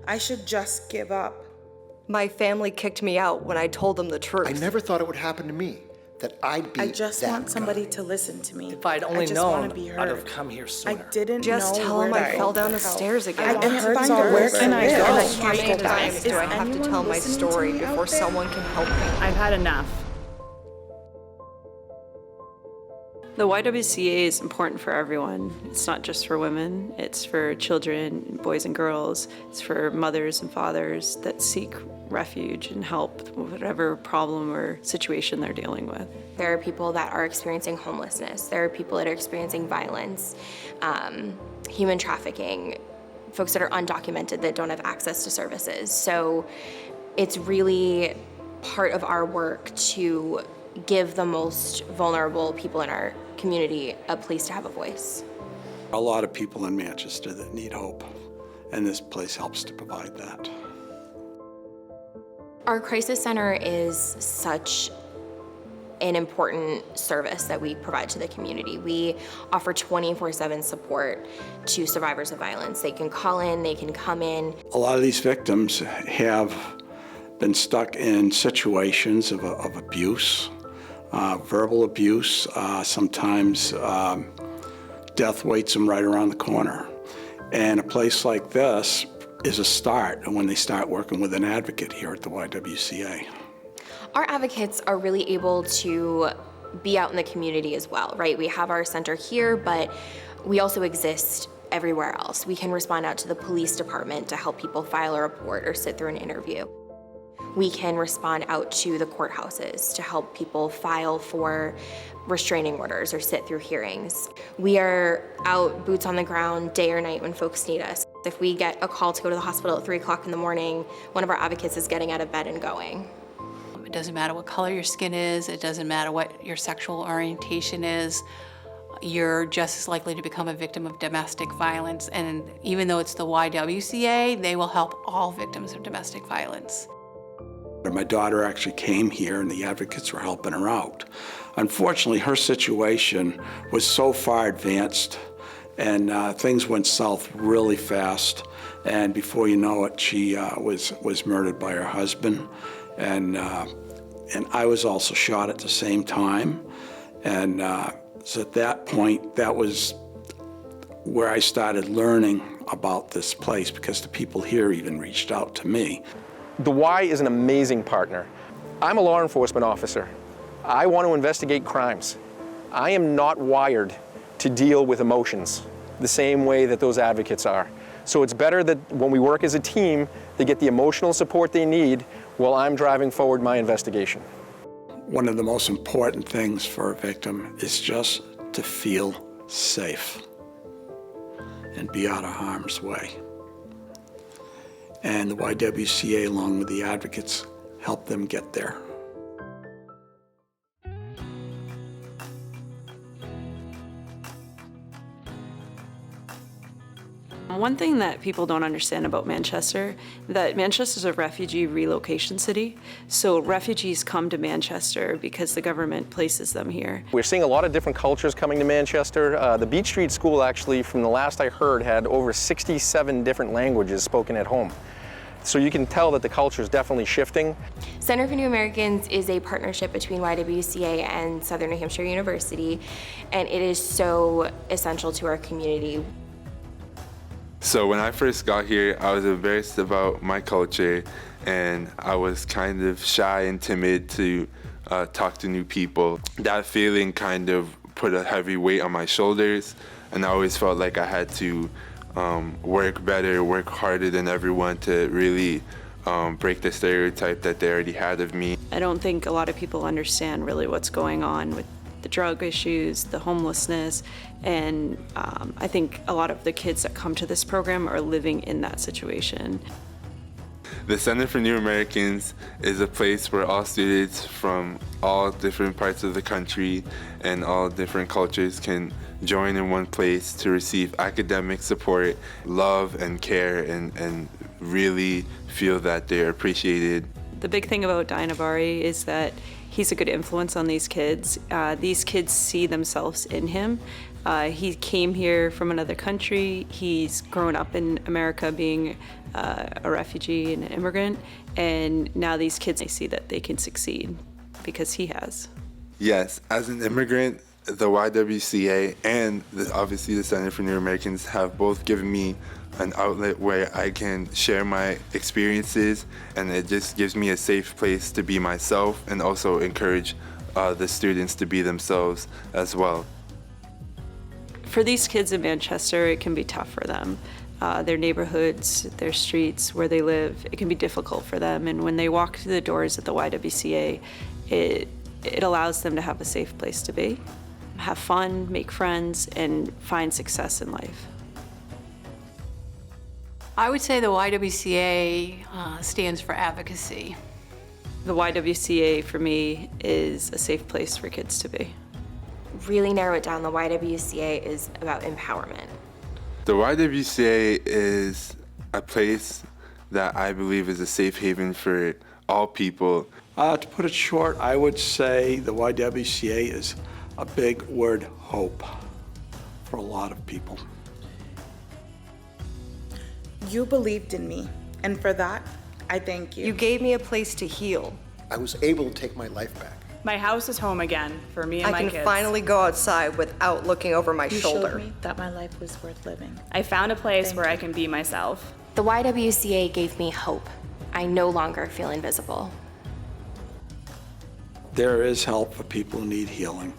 I should just give up. My family kicked me out when I told them the truth. I never thought it would happen to me, that I'd be I just that want somebody guy. to listen to me. If I'd only I just known, wanna be I'd have heard. come here I sooner. didn't Just know tell where him to I fell down the help. stairs again. I can't find so where can I go? How many times do I have to tell my story before someone can help me? I've had enough. The YWCA is important for everyone. It's not just for women, it's for children, boys and girls. It's for mothers and fathers that seek refuge and help with whatever problem or situation they're dealing with. There are people that are experiencing homelessness. There are people that are experiencing violence, human trafficking, folks that are undocumented that don't have access to services. So it's really part of our work to give the most vulnerable people in our community a place to have a voice. A lot of people in Manchester that need hope, and this place helps to provide that. Our crisis center is such an important service that we provide to the community. We offer 24/7 support to survivors of violence. They can call in, they can come in. A lot of these victims have been stuck in situations of abuse, verbal abuse. Sometimes death waits them right around the corner. And a place like this is a start when they start working with an advocate here at the YWCA. Our advocates are really able to be out in the community as well, right? We have our center here, but we also exist everywhere else. We can respond out to the police department to help people file a report or sit through an interview. We can respond out to the courthouses to help people file for restraining orders or sit through hearings. We are out boots on the ground day or night when folks need us. If we get a call to go to the hospital at 3 o'clock in the morning, one of our advocates is getting out of bed and going. It doesn't matter what color your skin is, it doesn't matter what your sexual orientation is, you're just as likely to become a victim of domestic violence. And even though it's the YWCA, they will help all victims of domestic violence. My daughter actually came here and the advocates were helping her out. Unfortunately, her situation was so far advanced and things went south really fast. And before you know it, she was murdered by her husband. And I was also shot at the same time. And so at that point, that was where I started learning about this place because the people here even reached out to me. The Y is an amazing partner. I'm a law enforcement officer. I want to investigate crimes. I am not wired to deal with emotions the same way that those advocates are. So it's better that when we work as a team, they get the emotional support they need while I'm driving forward my investigation. One of the most important things for a victim is just to feel safe and be out of harm's way. And the YWCA, along with the advocates, help them get there. One thing that people don't understand about Manchester, that Manchester is a refugee relocation city. So refugees come to Manchester because the government places them here. We're seeing a lot of different cultures coming to Manchester. The Beach Street School actually, from the last I heard, had over 67 different languages spoken at home. So you can tell that the culture is definitely shifting. Center for New Americans is a partnership between YWCA and Southern New Hampshire University, and it is so essential to our community. So when I first got here, I was embarrassed about my culture, and I was kind of shy and timid to talk to new people. That feeling kind of put a heavy weight on my shoulders, and I always felt like I had to work better, work harder than everyone to really break the stereotype that they already had of me. I don't think a lot of people understand really what's going on with the drug issues, the homelessness, and I think a lot of the kids that come to this program are living in that situation. The Center for New Americans is a place where all students from all different parts of the country and all different cultures can join in one place to receive academic support, love and care, and really feel that they're appreciated. The big thing about Dinabari is that he's a good influence on these kids. These kids see themselves in him. He came here from another country. He's grown up in America being a refugee and an immigrant, and now these kids, they see that they can succeed because he has. Yes, as an immigrant, the YWCA and obviously the Center for New Americans have both given me an outlet where I can share my experiences, and it just gives me a safe place to be myself and also encourage the students to be themselves as well. For these kids in Manchester, it can be tough for them. Their neighborhoods, their streets, where they live, it can be difficult for them. And when they walk through the doors at the YWCA, it allows them to have a safe place to be, have fun, make friends, and find success in life. I would say the YWCA stands for advocacy. The YWCA for me is a safe place for kids to be. Really narrow it down, the YWCA is about empowerment. The YWCA is a place that I believe is a safe haven for all people. To put it short, I would say the YWCA is a big word, hope, for a lot of people. You believed in me, and for that, I thank you. You gave me a place to heal. I was able to take my life back. My house is home again for me and my I kids. can finally go outside without looking over my You shoulder. showed me that my life was worth living. I found a place Thank where you. I can be myself. The YWCA gave me hope. I no longer feel invisible. There is help for people who need healing.